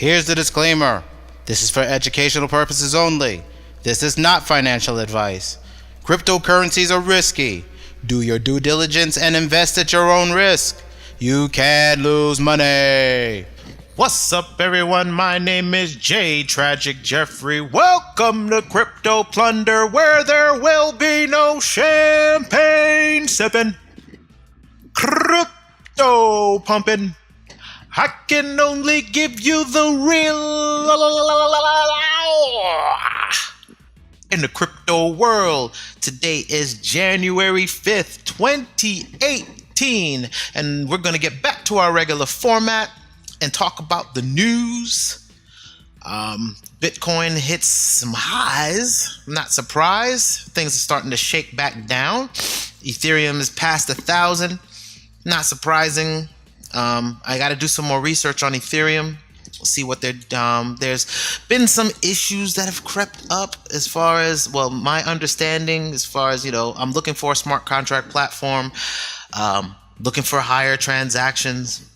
Here's the disclaimer. This is for educational purposes only. This is not financial advice. Cryptocurrencies are risky. Do your due diligence and invest at your own risk. You can lose money. What's up, everyone? My name is J Tragic Jeffrey. Welcome to Crypto Plunder, where there will be no champagne sipping, crypto pumping. I can only give you the real in the crypto world. Today is January 5th, 2018, and we're going to get back to our regular format and talk about the news. Bitcoin hits some highs. I'm not surprised. Things are starting to shake back down. Ethereum is past 1,000. Not surprising. I got to do some more research on Ethereum. See what they're. There's been some issues that have crept up as far as, well, my understanding as far as, I'm looking for a smart contract platform, looking for higher transactions.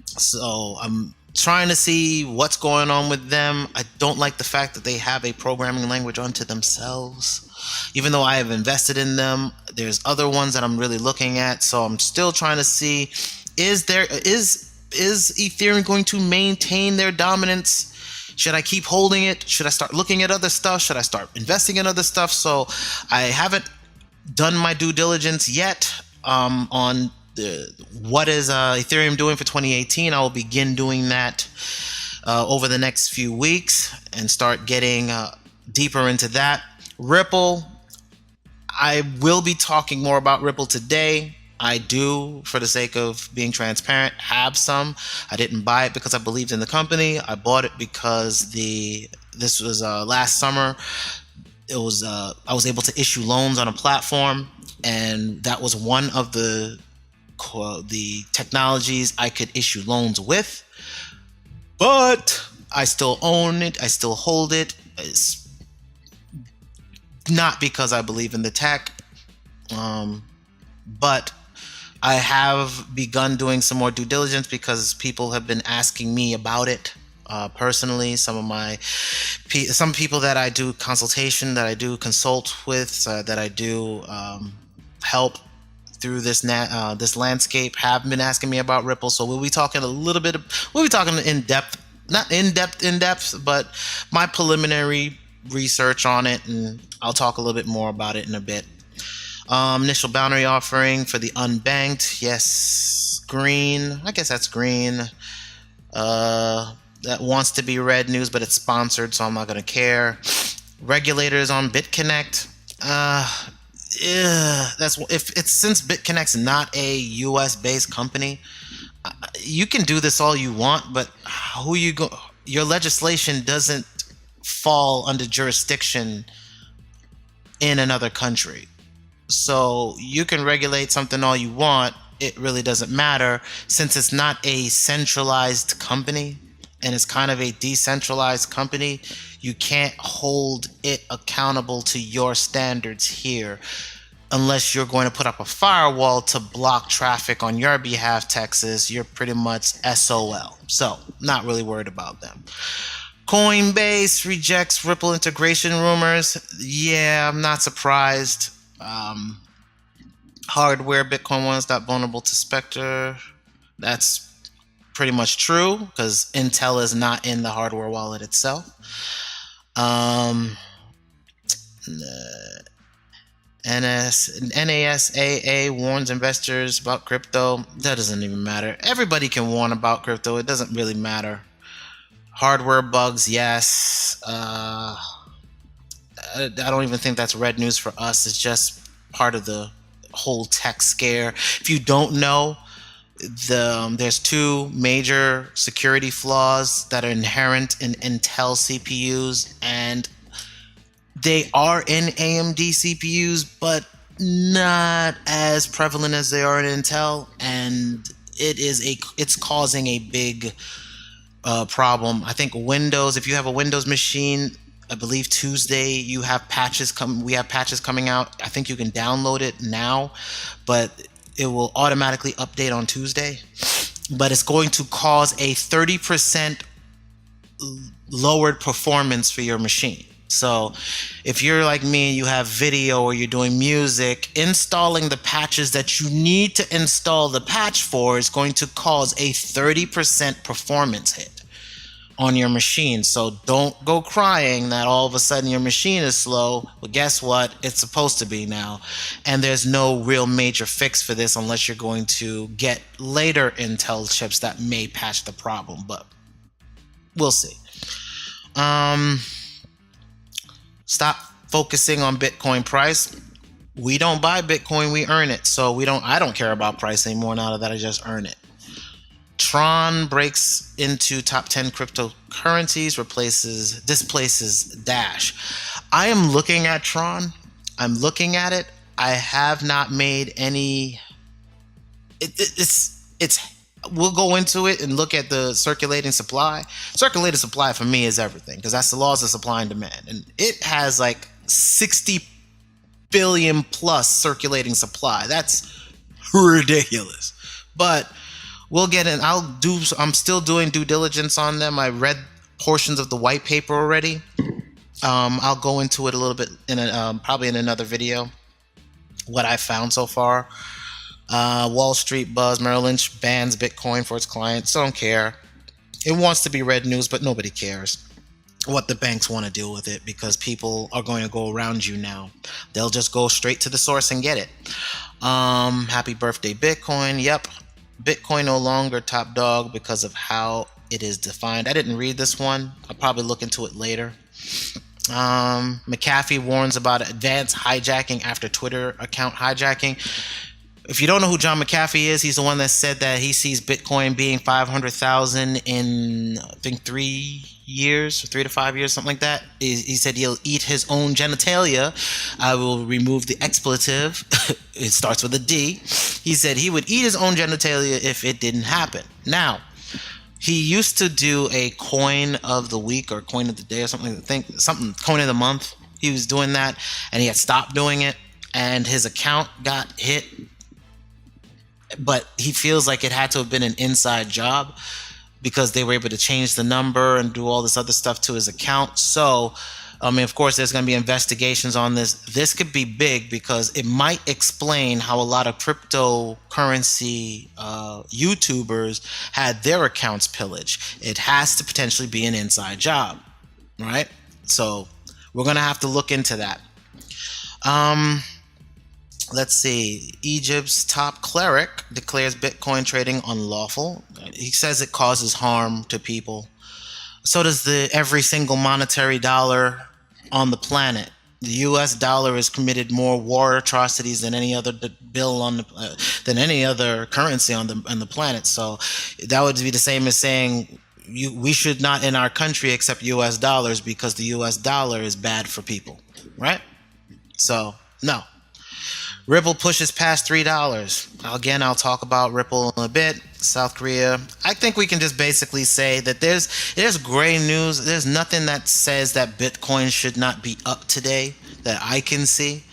So I'm trying to see what's going on with them. I don't like the fact that they have a programming language unto themselves. Even though I have invested in them, there's other ones that I'm really looking at. So I'm still trying to see, is Ethereum going to maintain their dominance? Should I keep holding it? Should I start looking at other stuff? Should I start investing in other stuff? So I haven't done my due diligence yet on what is Ethereum doing for 2018. I will begin doing that over the next few weeks and start getting deeper into that. Ripple, I will be talking more about Ripple today. I do, for the sake of being transparent, have some. I didn't buy it because I believed in the company. I bought it because this was last summer. It was I was able to issue loans on a platform, and that was one of the technologies I could issue loans with. But I still own it. I still hold it. It's not because I believe in the tech, but I have begun doing some more due diligence because people have been asking me about it personally. Some people that I do consultation, that I do consult with, that I do help through this landscape have been asking me about Ripple. So we'll be talking in depth, not in depth, but my preliminary research on it, and I'll talk a little bit more about it in a bit. Initial boundary offering for the unbanked. Yes, green. I guess that's green. That wants to be red news, but it's sponsored, so I'm not going to care. Regulators on Bitconnect. Since Bitconnect's not a US based company, you can do this all you want, but your legislation doesn't fall under jurisdiction in another country. So you can regulate something all you want. It really doesn't matter, since it's not a centralized company and it's kind of a decentralized company. You can't hold it accountable to your standards here unless you're going to put up a firewall to block traffic on your behalf, Texas. You're pretty much SOL. So not really worried about them. Coinbase rejects Ripple integration rumors. Yeah, I'm not surprised. Hardware Bitcoin one's not vulnerable to Spectre. That's pretty much true because Intel is not in the hardware wallet itself. NASAA warns investors about crypto. That doesn't even matter. Everybody can warn about crypto. It doesn't really matter. Hardware bugs, yes. I don't even think that's red news for us. It's just part of the whole tech scare. If you don't know, there's two major security flaws that are inherent in Intel CPUs, and they are in AMD CPUs, but not as prevalent as they are in Intel, and it's causing a big problem. I think Windows, if you have a Windows machine, I believe Tuesday we have patches coming out. I think you can download it now, but it will automatically update on Tuesday. But it's going to cause a 30% lowered performance for your machine. So if you're like me and you have video or you're doing music, installing the patches that you need to install the patch for is going to cause a 30% performance hit on your machine. So don't go crying that all of a sudden your machine is slow. Well, guess what? It's supposed to be now. And there's no real major fix for this unless you're going to get later Intel chips that may patch the problem, but we'll see. Stop focusing on Bitcoin price. We don't buy Bitcoin, we earn it. So I don't care about price anymore now that I just earn it. Tron breaks into top 10 cryptocurrencies, displaces Dash. I am looking at Tron. I'm looking at it. I have not made any. We'll go into it and look at the circulating supply. Circulating supply for me is everything because that's the laws of supply and demand. And it has like 60 billion plus circulating supply. That's ridiculous. But we'll get in. I'm still doing due diligence on them. I read portions of the white paper already. I'll go into it a little bit probably in another video. What I found so far. Wall Street buzz. Merrill Lynch bans Bitcoin for its clients. Don't care. It wants to be red news, but nobody cares what the banks want to deal with it because people are going to go around you now. They'll just go straight to the source and get it. Happy birthday, Bitcoin. Yep. Bitcoin no longer top dog because of how it is defined. I didn't read this one. I'll probably look into it later. McAfee warns about advanced hijacking after Twitter account hijacking. If you don't know who John McAfee is, he's the one that said that he sees Bitcoin being 500,000 in, I think, 3 years, 3 to 5 years, something like that. He said he'll eat his own genitalia. I will remove the expletive. It starts with a D. He said he would eat his own genitalia if it didn't happen. Now, he used to do a coin of the week or coin of the day or something. Coin of the month. He was doing that, and he had stopped doing it, and his account got hit. But he feels like it had to have been an inside job because they were able to change the number and do all this other stuff to his account. So, I mean, of course, there's going to be investigations on this. This could be big because it might explain how a lot of cryptocurrency YouTubers had their accounts pillaged. It has to potentially be an inside job, right? So we're going to have to look into that. Let's see. Egypt's top cleric declares Bitcoin trading unlawful. He says it causes harm to people. So does every single monetary dollar on the planet. The U.S. dollar has committed more war atrocities than any other than any other currency on the planet. So that would be the same as saying we should not in our country accept U.S. dollars because the U.S. dollar is bad for people, right? So no. Ripple pushes past $3. Again, I'll talk about Ripple in a bit. South Korea. I think we can just basically say that there's gray news. There's nothing that says that Bitcoin should not be up today that I can see.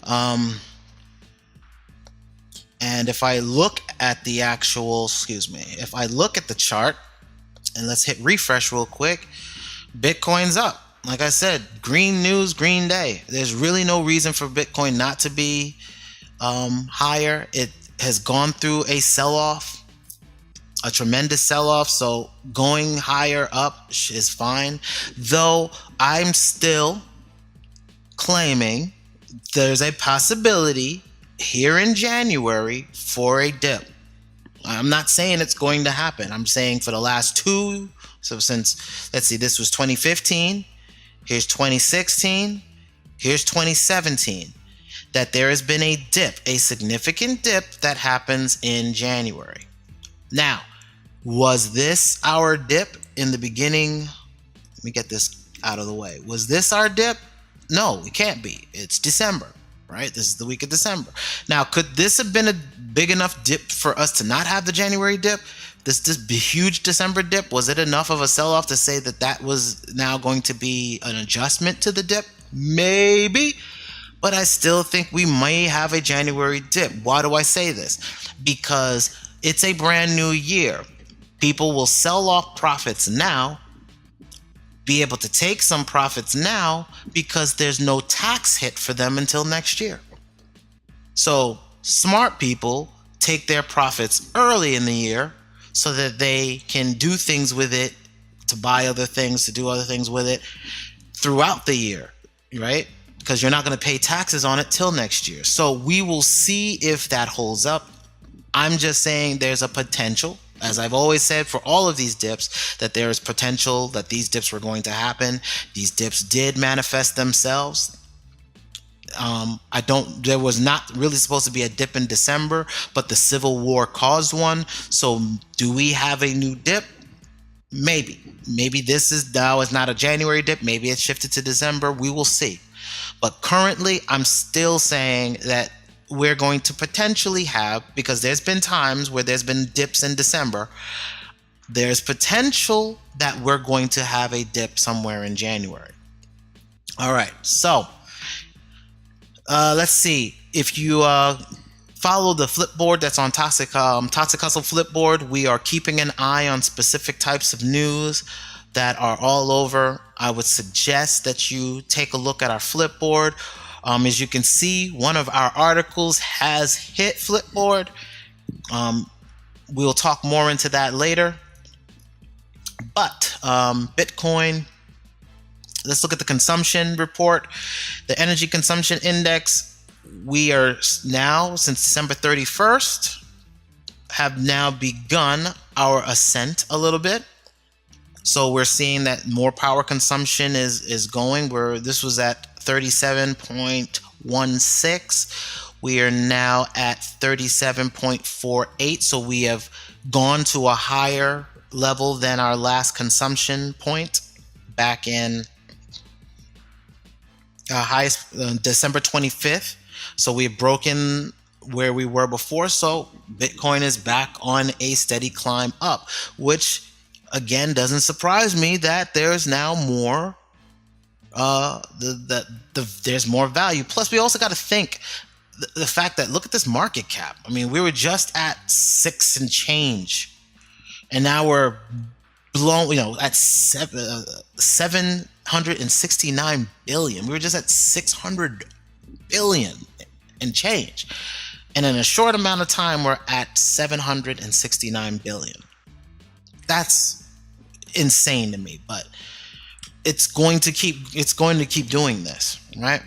And if I look at the if I look at the chart, and let's hit refresh real quick, Bitcoin's up. Like I said, green news, green day. There's really no reason for Bitcoin not to be higher. It has gone through a sell-off, a tremendous sell-off. So going higher up is fine. Though I'm still claiming there's a possibility here in January for a dip. I'm not saying it's going to happen. I'm saying for the last since, let's see, this was 2015. Here's 2016, here's 2017, that there has been a dip, a significant dip that happens in January. Now, was this our dip in the beginning? Let me get this out of the way. Was this our dip? No, it can't be. It's December, right? This is the week of December. Now, could this have been a big enough dip for us to not have the January dip? This huge December dip, was it enough of a sell-off to say that was now going to be an adjustment to the dip? Maybe, but I still think we may have a January dip. Why do I say this? Because it's a brand new year. People will sell off profits now be able to take some profits now because there's no tax hit for them until next year. So smart people take their profits early in the year so that they can do things with it, to buy other things, to do other things with it throughout the year, right? Because you're not going to pay taxes on it till next year. So we will see if that holds up. I'm just saying there's a potential, as I've always said for all of these dips, that there is potential that these dips were going to happen. These dips did manifest themselves. There was not really supposed to be a dip in December, but the Civil War caused one. So do we have a new dip? Maybe this is now is not a January dip. Maybe it's shifted to December. We will see. But currently, I'm still saying that we're going to potentially have, because there's been times where there's been dips in December, there's potential that we're going to have a dip somewhere in January. All right, so let's see. If you follow the Flipboard that's on Toxic Hustle Flipboard, we are keeping an eye on specific types of news that are all over. I would suggest that you take a look at our Flipboard. As you can see, one of our articles has hit Flipboard. We'll talk more into that later. But Bitcoin, let's look at the consumption report. The energy consumption index, we are now, since December 31st, have now begun our ascent a little bit. So we're seeing that more power consumption is going, where this was at 37.16. We are now at 37.48. So we have gone to a higher level than our last consumption point back in highest December 25th. So we've broken where we were before. So Bitcoin is back on a steady climb up, which again doesn't surprise me that there's now more there's more value. Plus, we also got to think the fact that, look at this market cap. I mean, we were just at 6 and change, and now we're blown, at 769 billion. We were just at 600 billion and change, and in a short amount of time, we're at 769 billion. That's insane to me, but it's going to keep doing this, right?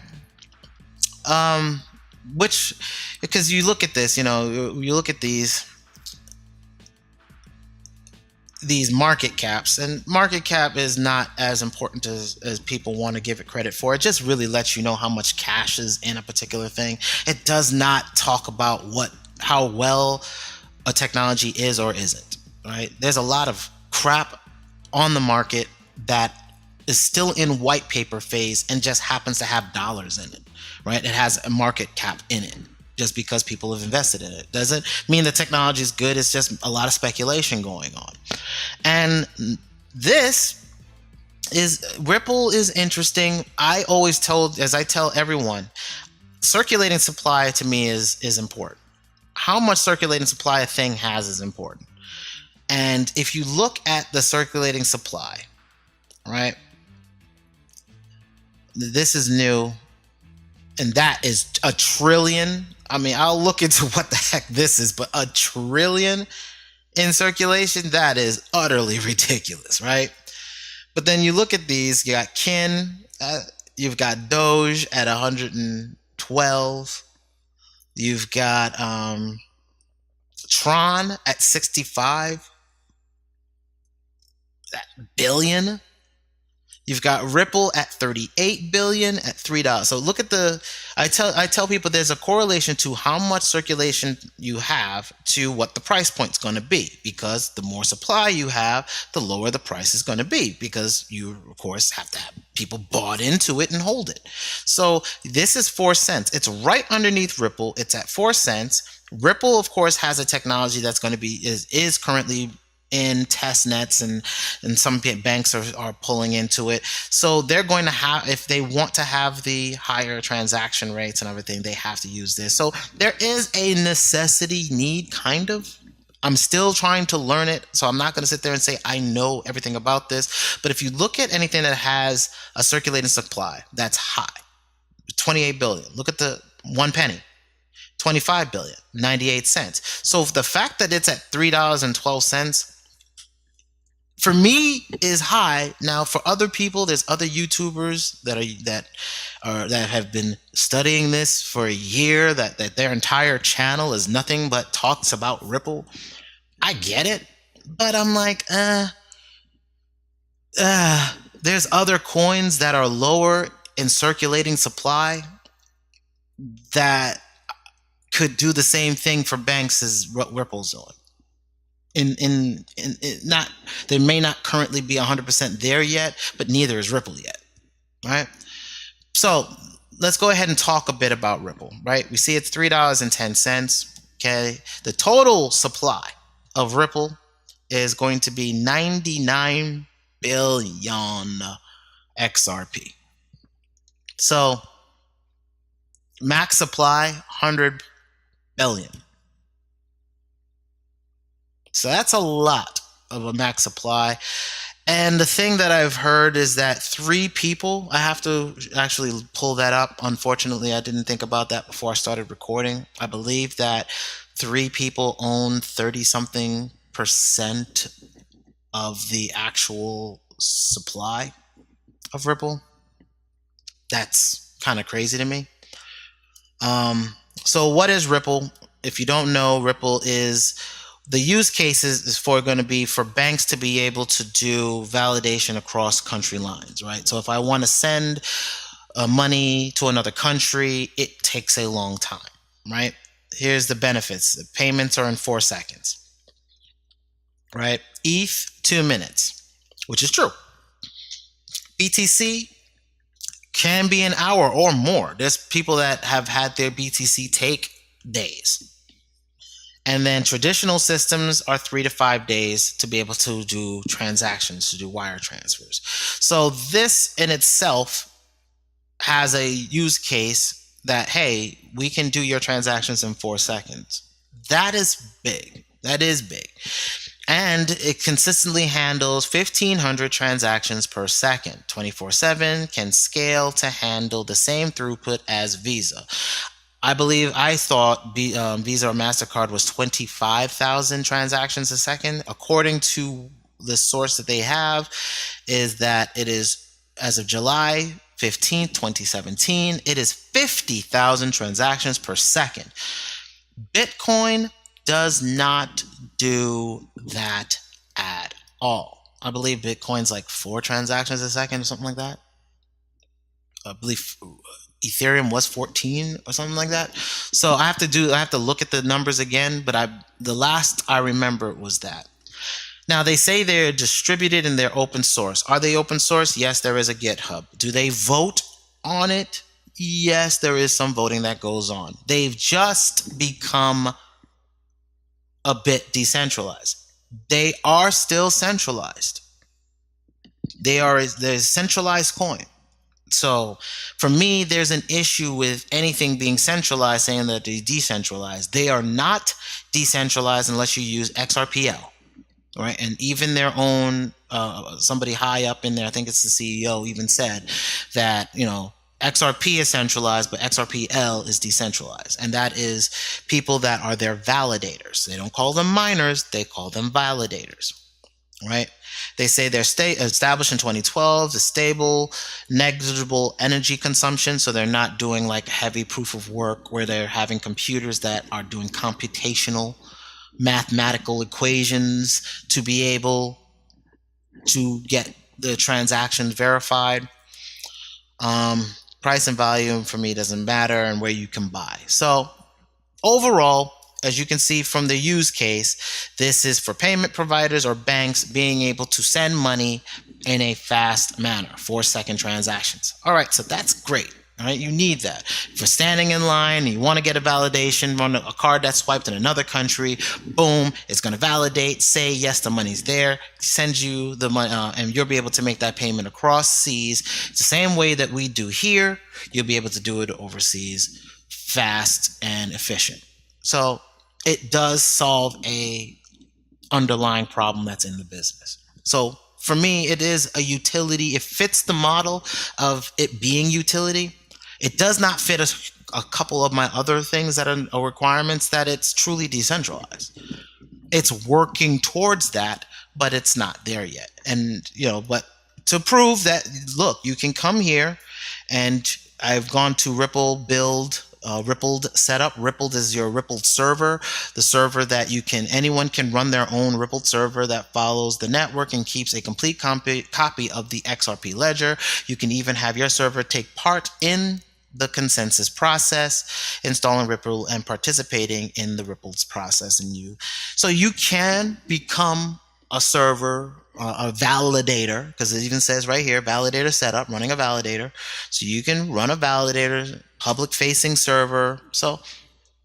Which, because you look at this, you look at these market caps, and market cap is not as important as people want to give it credit for. It just really lets you know how much cash is in a particular thing. It does not talk about how well a technology is or isn't, right? There's a lot of crap on the market that is still in white paper phase and just happens to have dollars in it, right? It has a market cap in it just because people have invested in it. Doesn't mean the technology is good. It's just a lot of speculation going on. And Ripple is interesting. I tell everyone, circulating supply to me is important. How much circulating supply a thing has is important. And if you look at the circulating supply, right? This is new, and that is a trillion. I mean, I'll look into what the heck this is, but a trillion in circulation, that is utterly ridiculous, right? But then you look at these, you got Kin, you've got Doge at 112, you've got Tron at 65 billion. You've got Ripple at 38 billion at $3. So look at I tell people there's a correlation to how much circulation you have to what the price point's going to be, because the more supply you have, the lower the price is going to be, because you of course have to have people bought into it and hold it. So this is 4 cents. It's right underneath Ripple. It's at 4 cents. Ripple of course has a technology that's going to be is currently in test nets, and some banks are pulling into it. So they're going to have, if they want to have the higher transaction rates and everything, they have to use this. So there is a need kind of I'm still trying to learn it, so I'm not going to sit there and say I know everything about this. But if you look at anything that has a circulating supply that's high, 28 billion. Look at the 1 penny, 25 billion, 98 cents. So the fact that it's at $3.12 for me is high. Now for other people, there's other YouTubers that have been studying this for a year, that their entire channel is nothing but talks about Ripple. I get it, but I'm like, there's other coins that are lower in circulating supply that could do the same thing for banks as Ripple's doing. Not, they may not currently be 100% there yet, but neither is Ripple yet, right? So let's go ahead and talk a bit about Ripple, right? We see it's $3.10. Okay, the total supply of Ripple is going to be 99 billion XRP. So max supply 100 billion. So that's a lot of a max supply. And the thing that I've heard is that 3 people, I have to actually pull that up. Unfortunately, I didn't think about that before I started recording. I believe that 3 people own 30-something% of the actual supply of Ripple. That's kind of crazy to me. So what is Ripple? If you don't know, Ripple is, the use cases is going to be for banks to be able to do validation across country lines, right? So if I want to send money to another country, it takes a long time, right? Here's the benefits. The payments are in 4 seconds, right? ETH, 2 minutes, which is true. BTC can be an hour or more. There's people that have had their BTC take days. And then traditional systems are 3 to 5 days to be able to do transactions, to do wire transfers. So this in itself has a use case that, hey, we can do your transactions in 4 seconds. That is big. That is big. And it consistently handles 1,500 transactions per second. 24/7 can scale to handle the same throughput as Visa. I thought Visa or MasterCard was 25,000 transactions a second. According to the source that they have, is that it is, as of July 15th, 2017, it is 50,000 transactions per second. Bitcoin does not do that at all. I believe Bitcoin's like 4 transactions a second or something like that. I believe Ethereum was 14 or something like that. So I have to look at the numbers again, but the last I remember was that. Now they say they're distributed and they're open source. Are they open source? Yes, there is a GitHub. Do they vote on it? Yes, there is some voting that goes on. They've just become a bit decentralized. They are still centralized. They're a centralized coin. So for me, there's an issue with anything being centralized saying that they're decentralized. They are not decentralized unless you use XRPL, right? And even their own, somebody high up in there, I think it's the CEO, even said that, XRP is centralized, but XRPL is decentralized. And that is people that are their validators. They don't call them miners, they call them validators, right? They say they're established in 2012, the stable, negligible energy consumption. So they're not doing like heavy proof of work where they're having computers that are doing computational mathematical equations to be able to get the transaction verified. Price and volume for me doesn't matter, and where you can buy. So overall, as you can see from the use case, this is for payment providers or banks being able to send money in a fast manner, 4-second transactions. All right, so that's great. All right, you need that. If you're standing in line and you want to get a validation on a card that's swiped in another country, boom, it's going to validate, say yes, the money's there, send you the money, and you'll be able to make that payment across seas. It's the same way that we do here. You'll be able to do it overseas, fast and efficient. So it does solve a underlying problem that's in the business. So for me, it is a utility. It fits the model of it being utility. It does not fit a couple of my other things that are requirements that it's truly decentralized. It's working towards that, but it's not there yet. And, but to prove that, look, you can come here, and I've gone to Ripple build, Rippled setup. Rippled is your Rippled server, the server that anyone can run their own Rippled server that follows the network and keeps a complete copy of the XRP ledger. You can even have your server take part in the consensus process, installing Ripple and participating in the Ripple's process. So you can become a server, a validator, because it even says right here, validator setup, running a validator. So you can run a validator, public facing server. So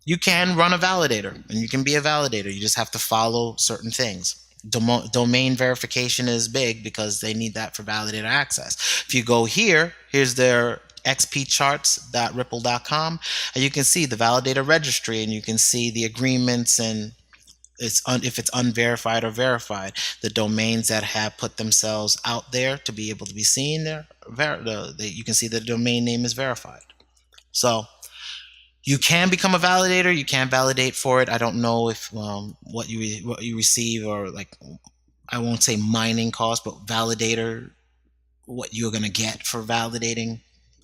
you can run a validator, and you can be a validator. You just have to follow certain things. Domain verification is big because they need that for validator access. If you go here's their xpcharts.ripple.com, and you can see the validator registry, and you can see the agreements, and if it's unverified or verified, the domains that have put themselves out there to be able to be seen there, you can see the domain name is verified. So you can become a validator. You can validate for it. I don't know if what you receive, or I won't say mining cost, but validator, what you're going to get for validating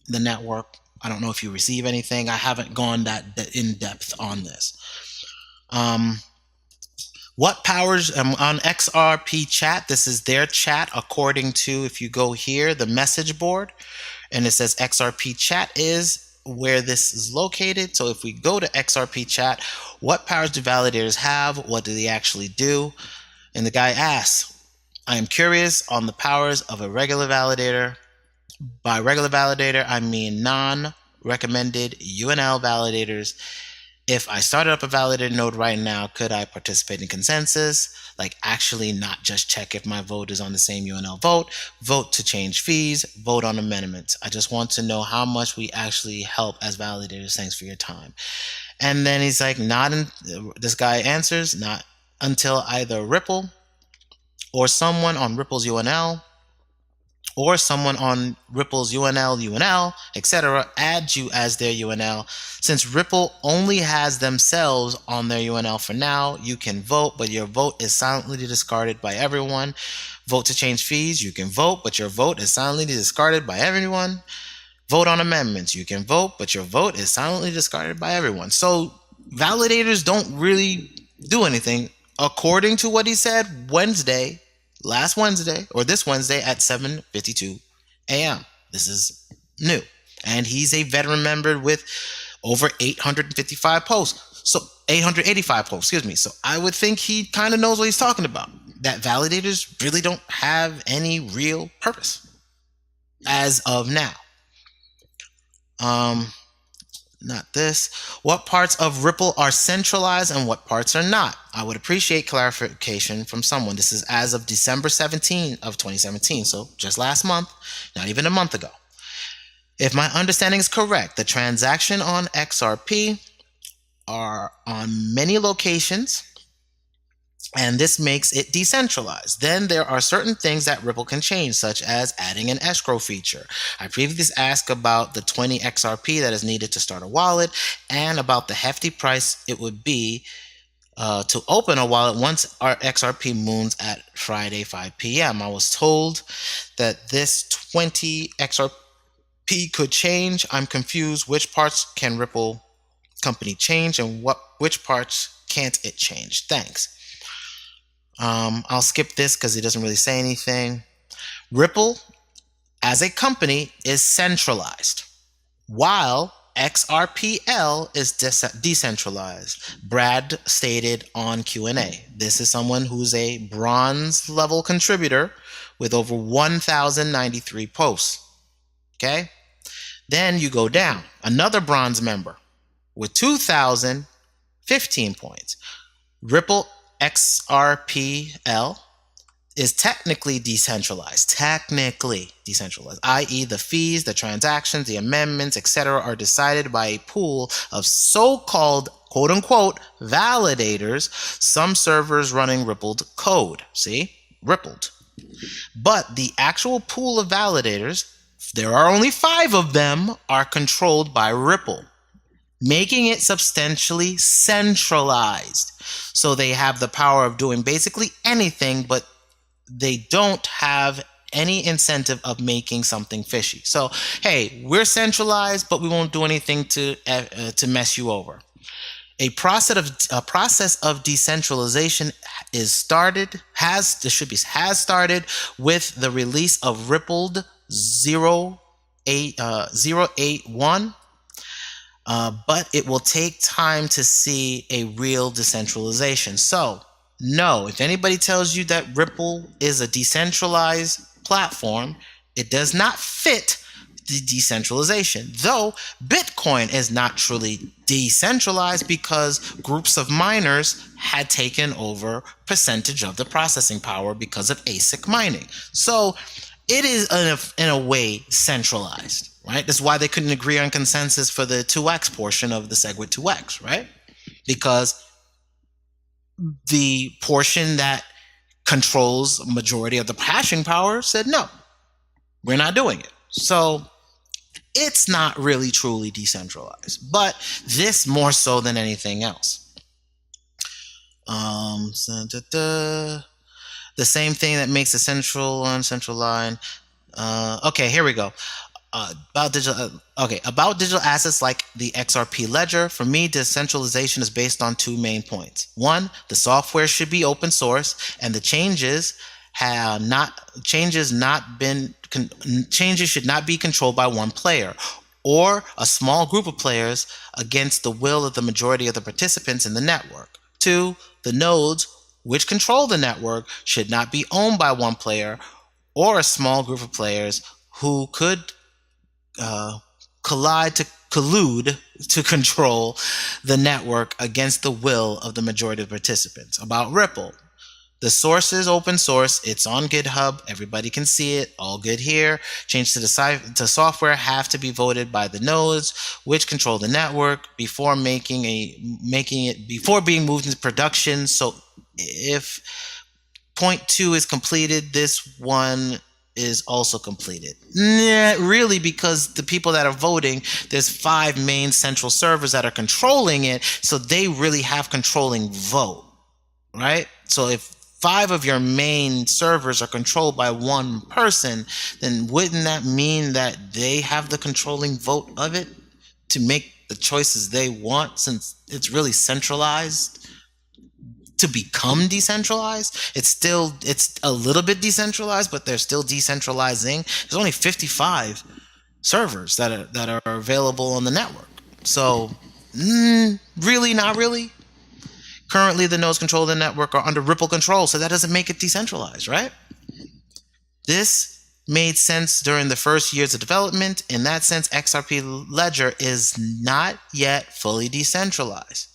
the network. I don't know if you receive anything. I haven't gone that in depth on this. What powers on XRP Chat? This is their chat according to, if you go here, the message board, and it says XRP Chat is where this is located. So if we go to XRP Chat, what powers do validators have? What do they actually do? And the guy asks, I am curious on the powers of a regular validator. By regular validator, I mean non-recommended UNL validators. If I started up a validator node right now, could I participate in consensus? Actually not just check if my vote is on the same UNL vote to change fees, vote on amendments. I just want to know how much we actually help as validators. Thanks for your time. And then he's like, this guy answers, not until either Ripple or someone on Ripple's UNL or someone on Ripple's UNL, etc., adds you as their UNL. Since Ripple only has themselves on their UNL for now, you can vote, but your vote is silently discarded by everyone. Vote to change fees, you can vote, but your vote is silently discarded by everyone. Vote on amendments, you can vote, but your vote is silently discarded by everyone. So validators don't really do anything. According to what he said last Wednesday, or this Wednesday at 7:52 a.m. This is new. And he's a veteran member with over 855 posts. So 885 posts, excuse me. So I would think he kind of knows what he's talking about. That validators really don't have any real purpose as of now. Not this. What parts of Ripple are centralized and what parts are not? I would appreciate clarification from someone. This is as of December 17 of 2017, so just last month, not even a month ago. If my understanding is correct, the transaction on XRP are on many locations, and this makes it decentralized. Then there are certain things that Ripple can change, such as adding an escrow feature. I previously asked about the 20 XRP that is needed to start a wallet, and about the hefty price it would be to open a wallet once our XRP moons at Friday 5 p.m. I was told that this 20 XRP could change. I'm confused. Which parts can Ripple company change, and which parts can't it change? Thanks. I'll skip this because it doesn't really say anything. Ripple, as a company, is centralized, while XRPL is decentralized. Brad stated on Q&A. This is someone who's a bronze level contributor with over 1,093 posts. Okay? Then you go down. Another bronze member with 2,015 points. Ripple XRPL is technically decentralized, i.e. the fees, the transactions, the amendments, etc. are decided by a pool of so-called quote unquote validators, some servers running rippled code. See? Rippled. But the actual pool of validators, there are only 5 of them, are controlled by Ripple, making it substantially centralized. So they have the power of doing basically anything, but they don't have any incentive of making something fishy. So, hey, we're centralized, but we won't do anything to mess you over. A process of decentralization has started with the release of Rippled 081. But it will take time to see a real decentralization. So, no, if anybody tells you that Ripple is a decentralized platform, it does not fit the decentralization. Though Bitcoin is not truly decentralized because groups of miners had taken over percentage of the processing power because of ASIC mining. So it is in a way centralized, right? That's why they couldn't agree on consensus for the 2x portion of the SegWit 2x, right? Because the portion that controls a majority of the hashing power said, no, we're not doing it. So it's not really truly decentralized, but this more so than anything else. The same thing that makes a central line. Okay, here we go. About digital assets like the XRP ledger. For me, decentralization is based on 2 main points. 1, the software should be open source, and the changes should not be controlled by one player or a small group of players against the will of the majority of the participants in the network. 2, the nodes which control the network should not be owned by one player or a small group of players who could collude to control the network against the will of the majority of participants. About Ripple, the source is open source. It's on GitHub. Everybody can see it. All good here. Changes to software have to be voted by the nodes, which control the network before before being moved into production. So if point 2 is completed, this one is also completed. Really, because the people that are voting, there's 5 main central servers that are controlling it, so they really have controlling vote, right? So if 5 of your main servers are controlled by one person, then wouldn't that mean that they have the controlling vote of it to make the choices they want, since it's really centralized? To become decentralized, it's a little bit decentralized, but they're still decentralizing. There's only 55 servers that are available on the network. So really, not really. Currently, the nodes control the network are under Ripple control, so that doesn't make it decentralized, right? This made sense during the first years of development. In that sense, XRP Ledger is not yet fully decentralized.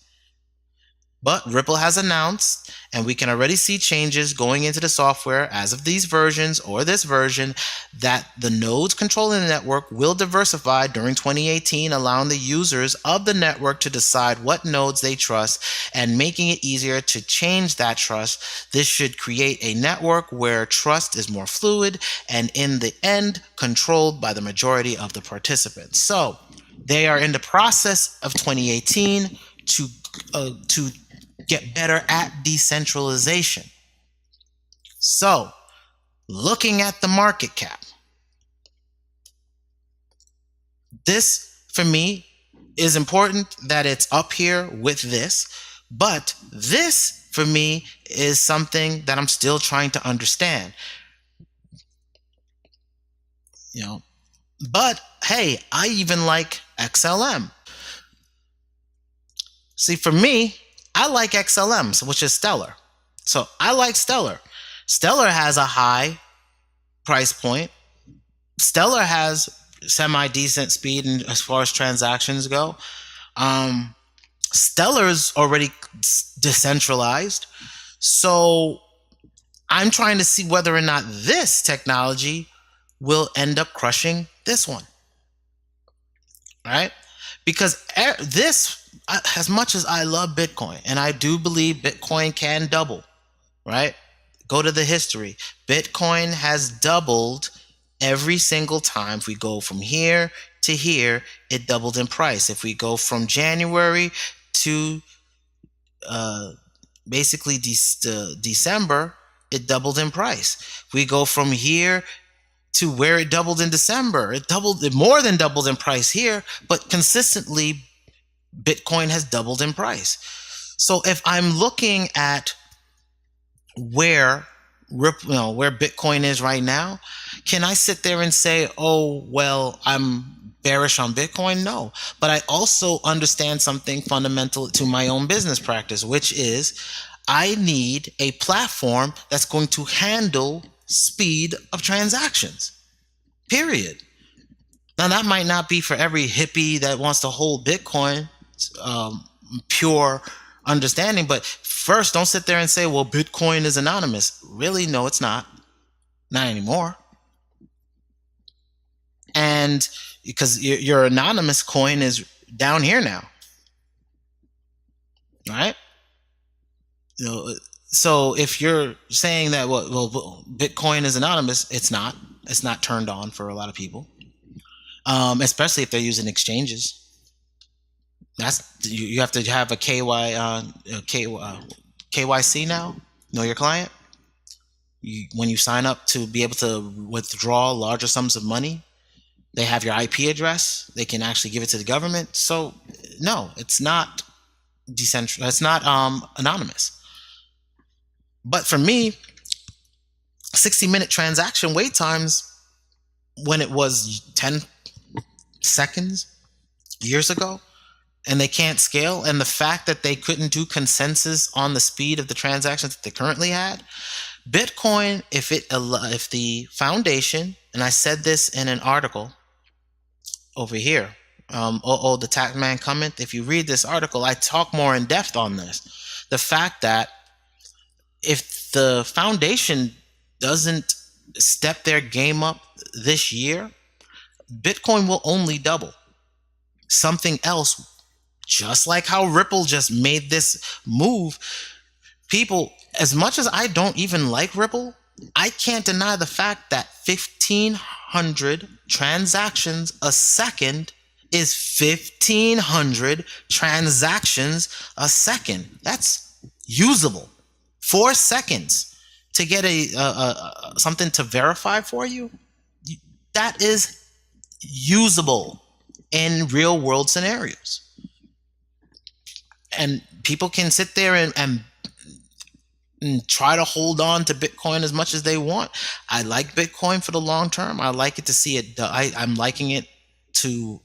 But Ripple has announced, and we can already see changes going into the software as of these versions or this version, that the nodes controlling the network will diversify during 2018, allowing the users of the network to decide what nodes they trust and making it easier to change that trust. This should create a network where trust is more fluid and in the end controlled by the majority of the participants. So they are in the process of 2018 to get better at decentralization. So, looking at the market cap, this for me is important that it's up here with this, but this for me is something that I'm still trying to understand. But hey, I even like XLM. See, for me, I like XLM, which is Stellar. So I like Stellar. Stellar has a high price point. Stellar has semi-decent speed as far as transactions go. Stellar's already decentralized. So I'm trying to see whether or not this technology will end up crushing this one. Right? Because this as much as I love Bitcoin, and I do believe Bitcoin can double, right? Go to the history. Bitcoin has doubled every single time. If we go from here to here, it doubled in price. If we go from January to basically December, it doubled in price. If we go from here to where it doubled in December, it more than doubled in price here, but consistently Bitcoin has doubled in price. So if I'm looking at where Bitcoin is right now, can I sit there and say, oh, well, I'm bearish on Bitcoin? No. But I also understand something fundamental to my own business practice, which is I need a platform that's going to handle speed of transactions, period. Now, that might not be for every hippie that wants to hold Bitcoin, pure understanding, but first, don't sit there and say, well, Bitcoin is anonymous. Really? No, it's not. Not anymore. And because your anonymous coin is down here now, right? So if you're saying that, well, Bitcoin is anonymous, it's not. It's not turned on for a lot of people, especially if they're using exchanges. You have to have a KYC now. Know your client. When you sign up to be able to withdraw larger sums of money, they have your IP address. They can actually give it to the government. So no, it's not decentralized. It's not anonymous. But for me, 60-minute transaction wait times when it was 10 seconds years ago, and they can't scale, and the fact that they couldn't do consensus on the speed of the transactions that they currently had, Bitcoin, if the foundation, and I said this in an article over here, the tax man comment, if you read this article, I talk more in depth on this. The fact that if the foundation doesn't step their game up this year, Bitcoin will only double. Something else, just like how Ripple just made this move, people, as much as I don't even like Ripple, I can't deny the fact that 1,500 transactions a second is 1,500 transactions a second. That's usable. 4 seconds to get something to verify for you, that is usable in real world scenarios. And people can sit there and try to hold on to Bitcoin as much as they want. I like Bitcoin for the long term. I like it to see it. I'm liking it to,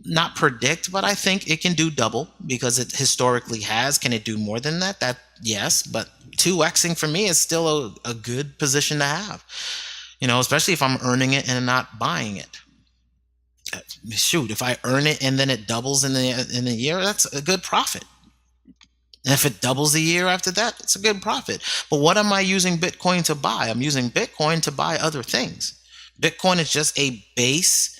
not predict, but I think it can do double because it historically has. Can it do more than that? That yes, but 2xing for me is still a good position to have. Especially if I'm earning it and not buying it. Shoot, if I earn it and then it doubles in a year, that's a good profit. And if it doubles a year after that, it's a good profit. But what am I using Bitcoin to buy? I'm using Bitcoin to buy other things. Bitcoin is just a base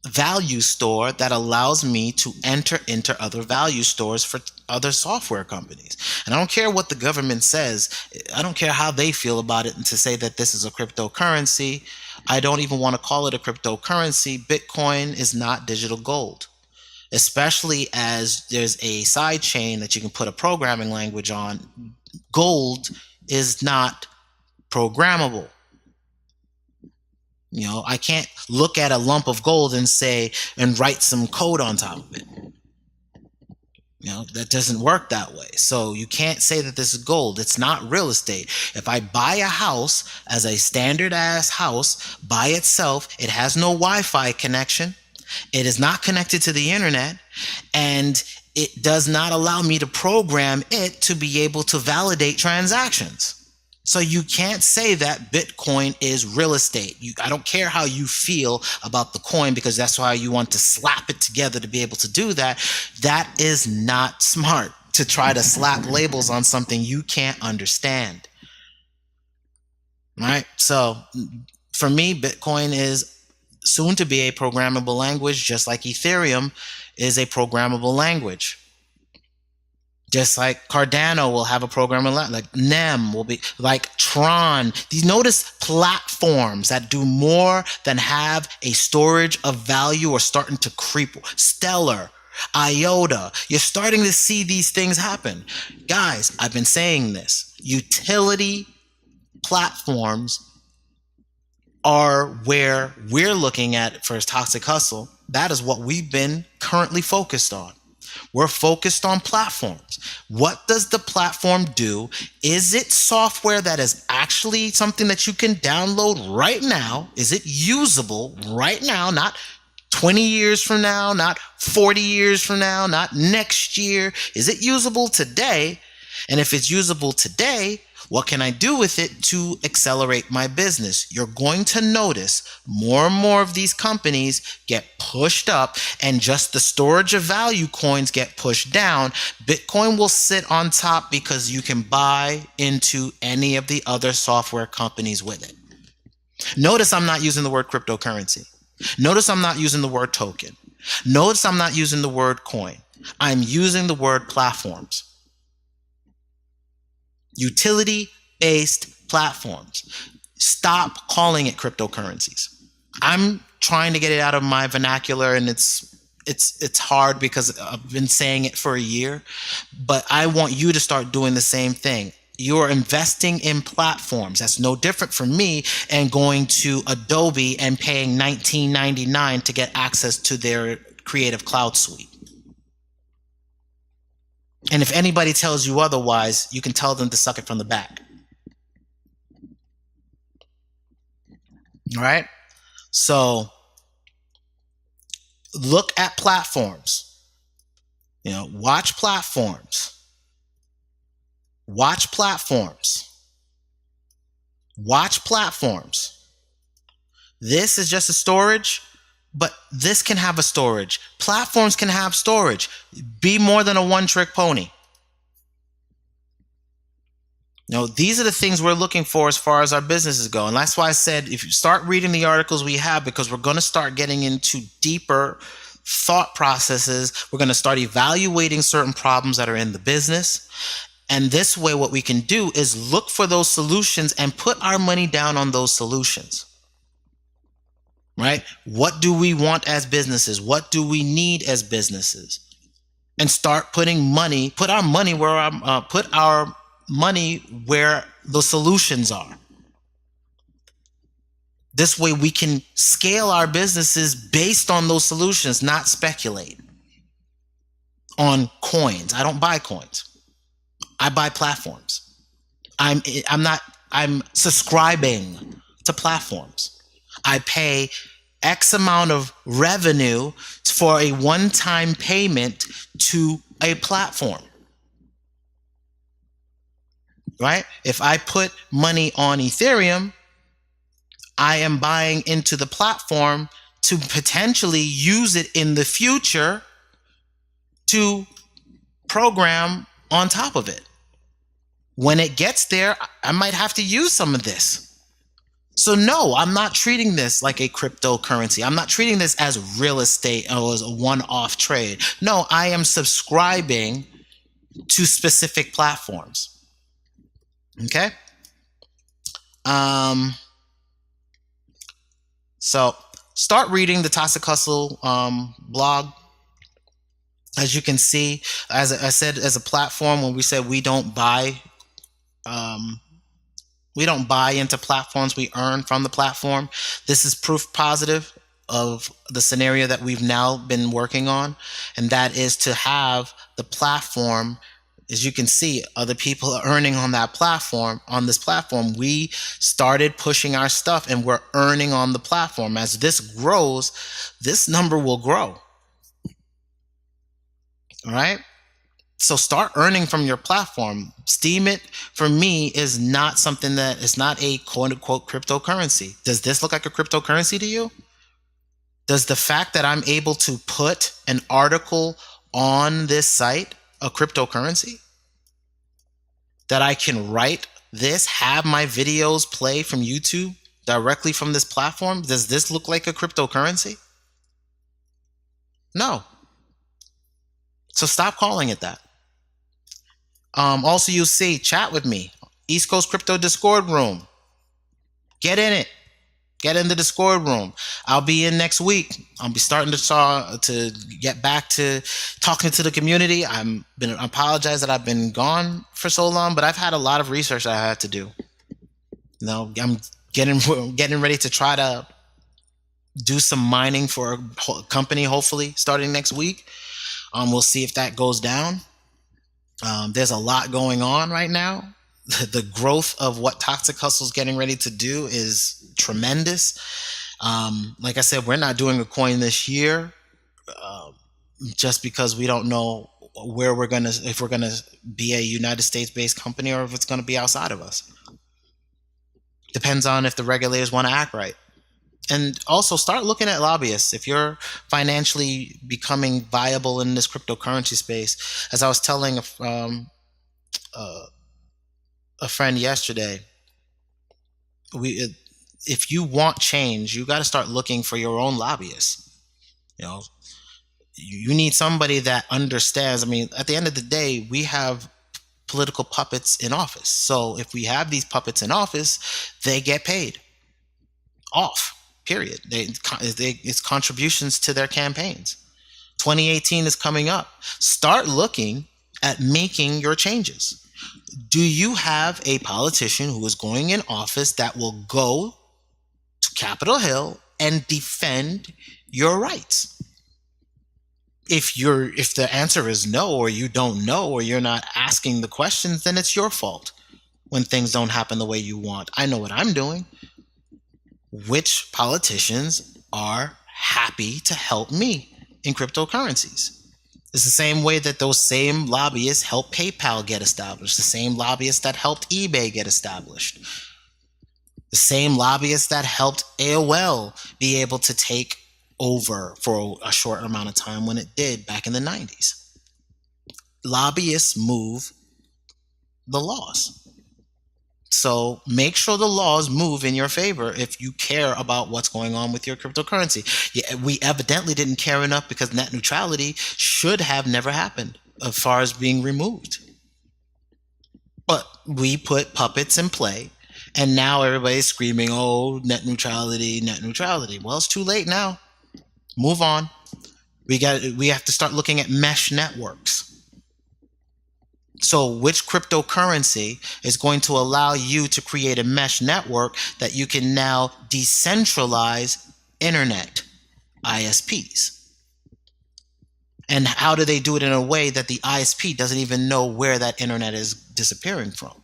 value store that allows me to enter into other value stores for other software companies. And I don't care what the government says. I don't care how they feel about it, and to say that this is a cryptocurrency. I don't even want to call it a cryptocurrency. Bitcoin is not digital gold, especially as there's a side chain that you can put a programming language on. Gold is not programmable. I can't look at a lump of gold and write some code on top of it. That doesn't work that way. So you can't say that this is gold. It's not real estate. If I buy a house as a standard ass house by itself, it has no Wi-Fi connection. It is not connected to the internet, and it does not allow me to program it to be able to validate transactions. So you can't say that Bitcoin is real estate. I don't care how you feel about the coin, because that's why you want to slap it together to be able to do that. That is not smart, to try to slap labels on something you can't understand. Right? So for me, Bitcoin is soon to be a programmable language, just like Ethereum is a programmable language. Just like Cardano will have a programmable language, like NEM will be, like Tron. These notice platforms that do more than have a storage of value are starting to creep. Stellar, IOTA, you're starting to see these things happen. Guys, I've been saying this. Utility platforms are where we're looking at for Toxic Hustle. That is what we've been currently focused on. We're focused on platforms. What does the platform do? Is it software that is actually something that you can download right now? Is it usable right now? Not 20 years from now, not 40 years from now, not next year. Is it usable today? And if it's usable today, what can I do with it to accelerate my business? You're going to notice more and more of these companies get pushed up, and just the storage of value coins get pushed down. Bitcoin will sit on top because you can buy into any of the other software companies with it. Notice I'm not using the word cryptocurrency. Notice I'm not using the word token. Notice I'm not using the word coin. I'm using the word platforms. Utility-based platforms. Stop calling it cryptocurrencies. I'm trying to get it out of my vernacular, and it's hard because I've been saying it for a year, but I want you to start doing the same thing. You're investing in platforms. That's no different from me and going to Adobe and paying $19.99 to get access to their Creative Cloud suite. And if anybody tells you otherwise, you can tell them to suck it from the back. All right? So look at platforms. Watch platforms. Watch platforms. Watch platforms. This is just a storage, but this can have a storage. Platforms can have storage. Be more than a one-trick pony. These are the things we're looking for as far as our businesses go. And that's why I said, if you start reading the articles we have, because we're going to start getting into deeper thought processes. We're going to start evaluating certain problems that are in the business. And this way, what we can do is look for those solutions and put our money down on those solutions. Right? What do we want as businesses? What do we need as businesses? And start putting money, put our money where the solutions are. This way we can scale our businesses based on those solutions, not speculate on coins. I don't buy coins. I buy platforms. I'm subscribing to platforms. I pay X amount of revenue for a one-time payment to a platform. Right? If I put money on Ethereum, I am buying into the platform to potentially use it in the future to program on top of it. When it gets there, I might have to use some of this. So no, I'm not treating this like a cryptocurrency. I'm not treating this as real estate or as a one-off trade. No, I am subscribing to specific platforms. Okay? So start reading the Toxic Hustle blog. As you can see, as I said, as a platform, when we said we don't buy into platforms, we earn from the platform. This is proof positive of the scenario that we've now been working on, and that is to have the platform. As you can see, other people are earning on that platform. On this platform, we started pushing our stuff and we're earning on the platform. As this grows, this number will grow. All right? So start earning from your platform. Steemit, for me, is not something that is not a quote-unquote cryptocurrency. Does this look like a cryptocurrency to you? Does the fact that I'm able to put an article on this site a cryptocurrency? That I can write this, have my videos play from YouTube directly from this platform? Does this look like a cryptocurrency? No. So stop calling it that. Also, you'll see, chat with me. East Coast Crypto Discord room. Get in it. Get in the Discord room. I'll be in next week. I'll be starting to get back to talking to the community. I apologize that I've been gone for so long, but I've had a lot of research that I had to do. I'm getting ready to try to do some mining for a company, hopefully starting next week. We'll see if that goes down. There's a lot going on right now. The growth of what Toxic Hustle is getting ready to do is tremendous. Like I said, we're not doing a coin this year just because we don't know where if we're gonna be a United States based company or if it's gonna be outside of us. Depends on if the regulators want to act right. And also start looking at lobbyists. If you're financially becoming viable in this cryptocurrency space, as I was telling a friend yesterday, if you want change, you got to start looking for your own lobbyists. You need somebody that understands. I mean, at the end of the day, we have political puppets in office. So if we have these puppets in office, they get paid off. Period. It's contributions to their campaigns. 2018 is coming up. Start looking at making your changes. Do you have a politician who is going in office that will go to Capitol Hill and defend your rights? If the answer is no, or you don't know, or you're not asking the questions, then it's your fault when things don't happen the way you want. I know what I'm doing. Which politicians are happy to help me in cryptocurrencies? It's the same way that those same lobbyists helped PayPal get established, the same lobbyists that helped eBay get established, the same lobbyists that helped AOL be able to take over for a short amount of time when it did back in the 90s. Lobbyists move the laws. So make sure the laws move in your favor if you care about what's going on with your cryptocurrency. Yeah, we evidently didn't care enough because net neutrality should have never happened as far as being removed. But we put puppets in play, and now everybody's screaming, oh, net neutrality, net neutrality. Well, it's too late now. Move on. We have to start looking at mesh networks. So which cryptocurrency is going to allow you to create a mesh network that you can now decentralize internet ISPs? And how do they do it in a way that the ISP doesn't even know where that internet is disappearing from,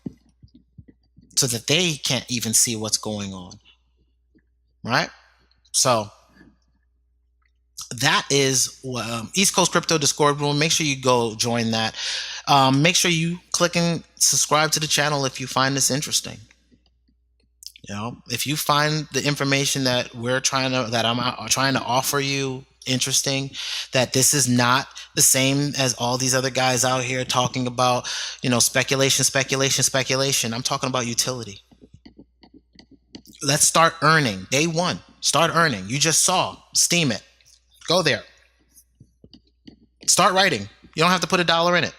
so that they can't even see what's going on, right? So that is East Coast Crypto Discord room. Make sure you go join that. Make sure you click and subscribe to the channel if you find this interesting. If you find the information that I'm trying to offer you interesting, that this is not the same as all these other guys out here talking about, speculation. I'm talking about utility. Let's start earning. Day one, start earning. You just saw Steemit. Go there. Start writing. You don't have to put $1 in it.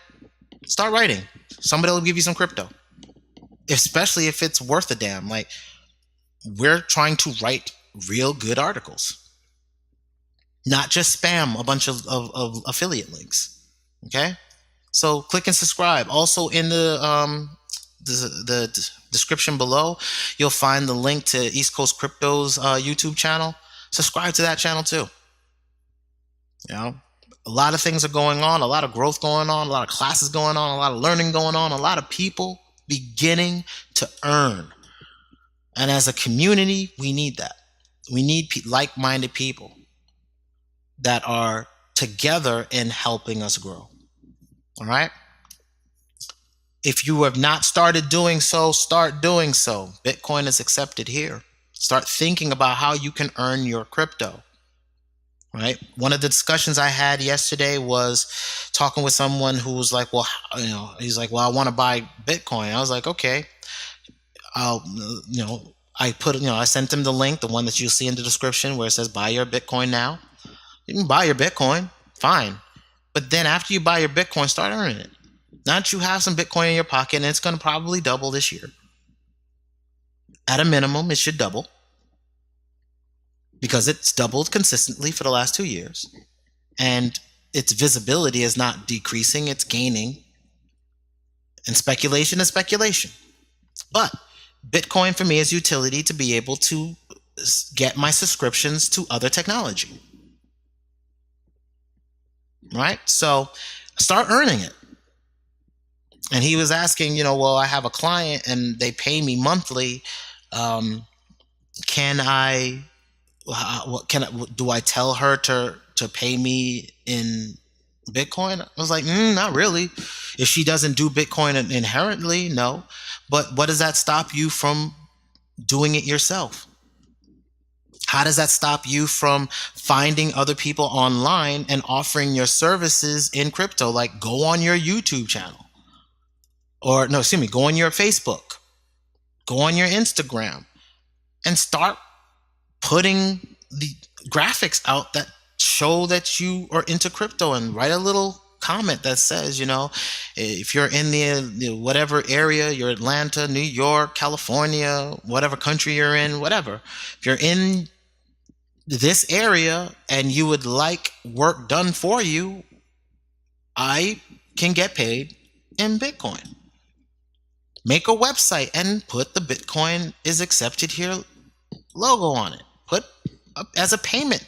Start writing. Somebody will give you some crypto, especially if it's worth a damn. Like, we're trying to write real good articles, not just spam a bunch of affiliate links. Okay, so click and subscribe. Also, in the description below, you'll find the link to East Coast Crypto's YouTube channel. Subscribe to that channel too. A lot of things are going on, a lot of growth going on, a lot of classes going on, a lot of learning going on, a lot of people beginning to earn. And as a community, we need that. We need like-minded people that are together in helping us grow. All right? If you have not started doing so, start doing so. Bitcoin is accepted here. Start thinking about how you can earn your crypto. Right. One of the discussions I had yesterday was talking with someone who was like, well, he's like, well, I want to buy Bitcoin. I was like, okay, I sent him the link, the one that you'll see in the description where it says buy your Bitcoin now. You can buy your Bitcoin. Fine. But then after you buy your Bitcoin, start earning it. Now that you have some Bitcoin in your pocket, and it's going to probably double this year. At a minimum, it should double because it's doubled consistently for the last 2 years. And its visibility is not decreasing, it's gaining. And speculation is speculation. But Bitcoin for me is utility to be able to get my subscriptions to other technology. Right? So start earning it. And he was asking, well, I have a client and they pay me monthly. Do I tell her to pay me in Bitcoin? I was like, not really. If she doesn't do Bitcoin inherently, no. But what does that stop you from doing it yourself? How does that stop you from finding other people online and offering your services in crypto? Like go on your YouTube channel. Go on your Facebook. Go on your Instagram and start putting the graphics out that show that you are into crypto, and write a little comment that says, if you're in the whatever area, you're Atlanta, New York, California, whatever country you're in, whatever. If you're in this area and you would like work done for you, I can get paid in Bitcoin. Make a website and put the Bitcoin is accepted here logo on it. Put as a payment,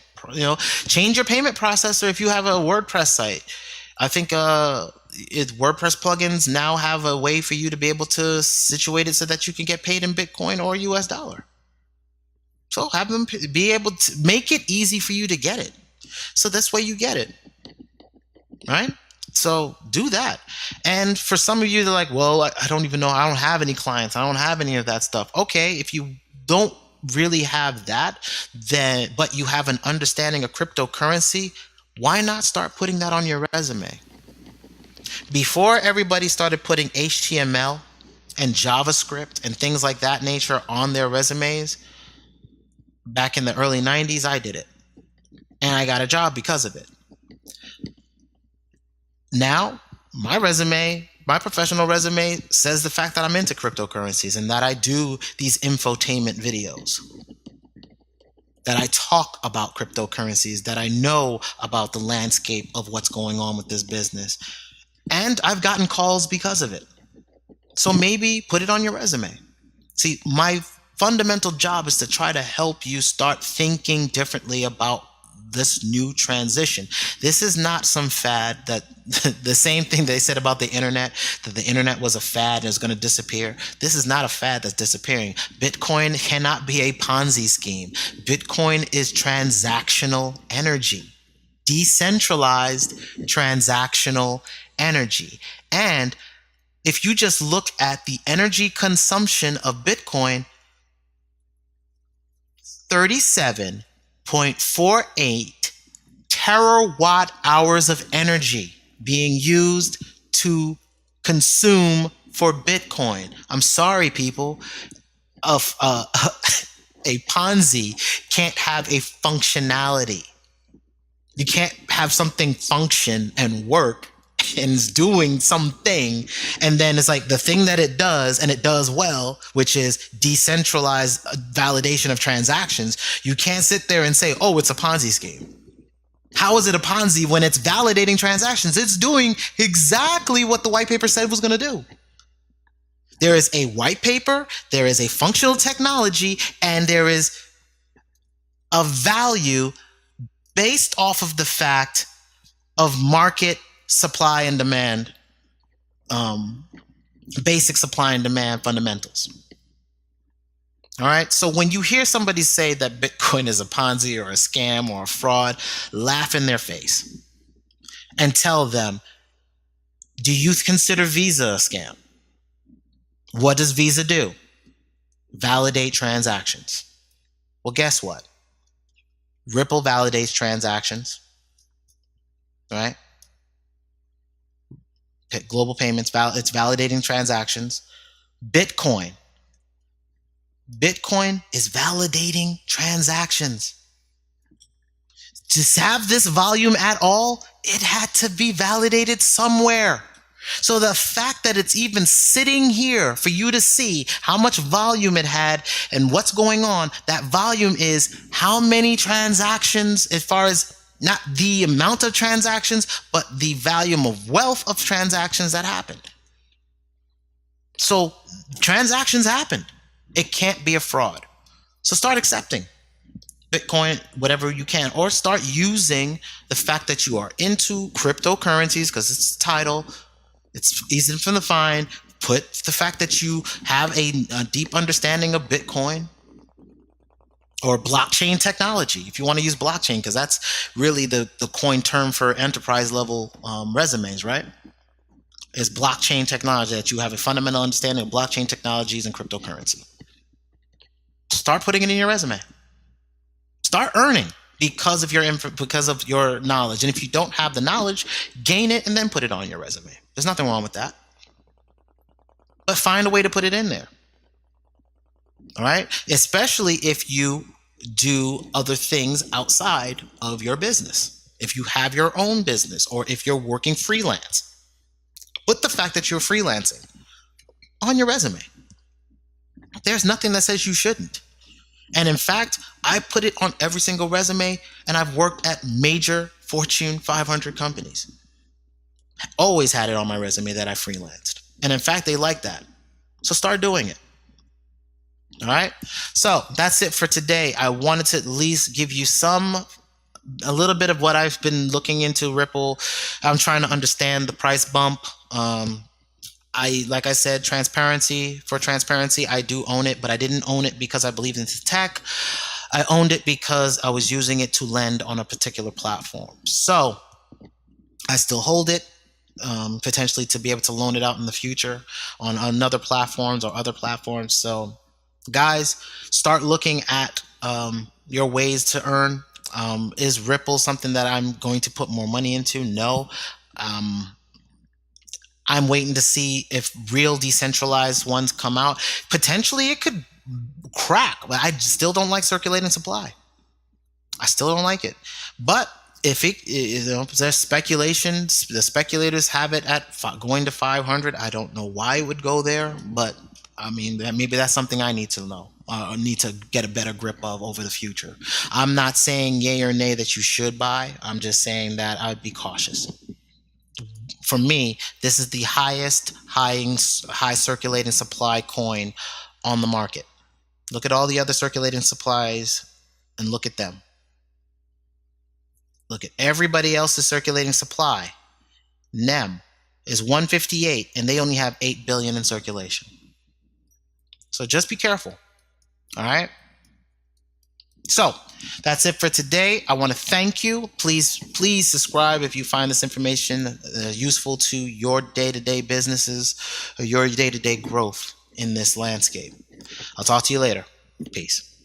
change your payment processor if you have a WordPress site. I think WordPress plugins now have a way for you to be able to situate it so that you can get paid in Bitcoin or US dollar. So have them be able to make it easy for you to get it. So this way you get it, right? So do that. And for some of you, they're like, well, I don't even know. I don't have any clients. I don't have any of that stuff. Okay, if you don't really have that, but you have an understanding of cryptocurrency, why not start putting that on your resume? Before everybody started putting HTML and JavaScript and things like that nature on their resumes, back in the early 90s, I did it. And I got a job because of it. Now, my professional resume says the fact that I'm into cryptocurrencies and that I do these infotainment videos, that I talk about cryptocurrencies, that I know about the landscape of what's going on with this business. And I've gotten calls because of it. So maybe put it on your resume. See, my fundamental job is to try to help you start thinking differently about this new transition. This is not some fad that the same thing they said about the internet, that the internet was a fad and is going to disappear. This is not a fad that's disappearing. Bitcoin cannot be a Ponzi scheme. Bitcoin is transactional energy, decentralized transactional energy. And if you just look at the energy consumption of Bitcoin, 37.48 terawatt hours of energy being used to consume for Bitcoin. I'm sorry, people. A Ponzi can't have a functionality. You can't have something function and work and is doing something, and then it's like the thing that it does, and it does well, which is decentralized validation of transactions. You can't sit there and say, oh, it's a Ponzi scheme. How is it a Ponzi when it's validating transactions? It's doing exactly what the white paper said it was going to do. There is a white paper, there is a functional technology, and there is a value based off of the fact of market supply and demand, basic supply and demand fundamentals. All right. So when you hear somebody say that Bitcoin is a Ponzi or a scam or a fraud, laugh in their face and tell them, do you consider Visa a scam? What does Visa do? Validate transactions. Well, guess what? Ripple validates transactions. All right. Global payments, it's validating transactions. Bitcoin is validating transactions. To have this volume at all, it had to be validated somewhere. So the fact that it's even sitting here for you to see how much volume it had and what's going on, that volume is how many transactions, as far as not the amount of transactions, but the volume of wealth of transactions that happened. So transactions happened. It can't be a fraud. So start accepting Bitcoin, whatever you can, or start using the fact that you are into cryptocurrencies, because it's the title. It's easy to find. Put the fact that you have a deep understanding of Bitcoin or blockchain technology, if you want to use blockchain, because that's really the coin term for enterprise level resumes, right? Is blockchain technology, that you have a fundamental understanding of blockchain technologies and cryptocurrency. Start putting it in your resume. Start earning because of your knowledge. And if you don't have the knowledge, gain it and then put it on your resume. There's nothing wrong with that. But find a way to put it in there. All right? Especially if you do other things outside of your business. If you have your own business or if you're working freelance, put the fact that you're freelancing on your resume. There's nothing that says you shouldn't. And in fact, I put it on every single resume, and I've worked at major Fortune 500 companies. Always had it on my resume that I freelanced. And in fact, they like that. So start doing it. All right. So that's it for today. I wanted to at least give you a little bit of what I've been looking into Ripple. I'm trying to understand the price bump. Like I said, transparency, I do own it, but I didn't own it because I believed in the tech. I owned it because I was using it to lend on a particular platform. So I still hold it, potentially to be able to loan it out in the future on other platforms or other platforms. So guys, start looking at your ways to earn. Is Ripple something that I'm going to put more money into? No. I'm waiting to see if real decentralized ones come out. Potentially it could crack, but I still don't like circulating supply. I still don't like it. But if there's speculation, the speculators have it at going to 500. I don't know why it would go there, but I mean, maybe that's something I need to know. Need to get a better grip of over the future. I'm not saying yay or nay that you should buy. I'm just saying that I'd be cautious. For me, this is the highest high circulating supply coin on the market. Look at all the other circulating supplies and look at them. Look at everybody else's circulating supply. NEM is 158 and they only have 8 billion in circulation. So just be careful. All right. So that's it for today. I want to thank you. Please subscribe if you find this information useful to your day-to-day businesses or your day-to-day growth in this landscape. I'll talk to you later. Peace.